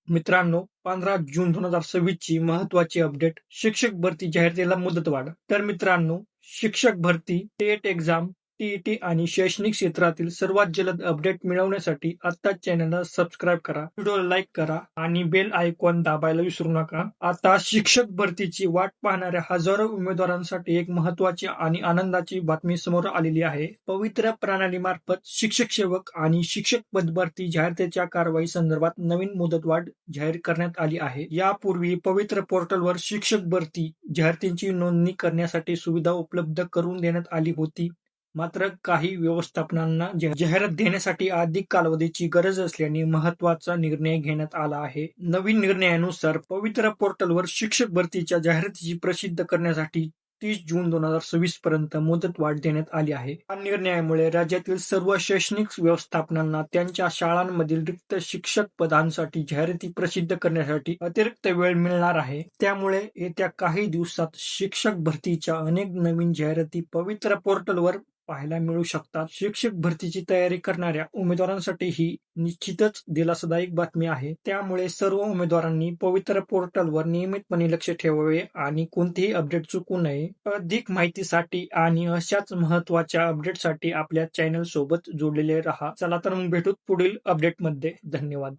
मित्रांनो, 15 जून 2026 ची महत्त्वाची अपडेट. शिक्षक भरती जाहिरातीला मुदतवाढ. तर मित्रांनो, शिक्षक भरती, टेट एक्झाम, टीईटी आणि शैक्षणिक क्षेत्रातील सर्वात जलद अपडेट मिळवण्यासाठी आत्ताच चॅनलला सबस्क्राईब करा, व्हिडिओला लाईक करा आणि बेल आयकॉन दाबायला विसरू नका. आता शिक्षक भरतीची वाट पाहणाऱ्या हजारो उमेदवारांसाठी एक महत्त्वाची आणि आनंदाची बातमी समोर आलेली आहे. पवित्र प्रणालीमार्फत शिक्षक सेवक आणि शिक्षक पदभरती जाहिरातीच्या कारवाई संदर्भात नवीन मुदतवाढ जाहीर करण्यात आली आहे. यापूर्वी पवित्र पोर्टलवर शिक्षक भरती जाहिरातींची नोंदणी करण्यासाठी सुविधा उपलब्ध करून देण्यात आली होती. मात्र काही व्यवस्थापनांना जाहिरात देण्यासाठी अधिक कालावधीची गरज असल्याने महत्त्वाचा निर्णय घेण्यात आला आहे. नवीन निर्णयानुसार पवित्र पोर्टलवर शिक्षक भरतीच्या जाहिरातीची प्रसिद्ध करण्यासाठी 30 जून 2026 पर्यंत मुदतवाढ देण्यात आली आहे. या निर्णयामुळे राज्यातील सर्व शैक्षणिक व्यवस्थापनांना त्यांच्या शाळांमधील रिक्त शिक्षक पदांसाठी जाहिराती प्रसिद्ध करण्यासाठी अतिरिक्त वेळ मिळणार आहे. त्यामुळे येत्या काही दिवसात शिक्षक भरतीच्या अनेक नवीन जाहिराती पवित्र पोर्टलवर पाहायला मिळू शकतात. शिक्षक भरतीची तयारी करणाऱ्या उमेदवारांसाठी ही निश्चितच दिलासादायक बातमी आहे. त्यामुळे सर्व उमेदवारांनी पवित्र पोर्टलवर नियमितपणे लक्ष ठेवावे आणि कोणतेही अपडेट चुकू नये. अधिक माहितीसाठी आणि अशाच महत्त्वाच्या अपडेटसाठी आपल्या चॅनल सोबत जोडलेले राहा. चला तर मग भेटू पुढील अपडेटमध्ये. धन्यवाद.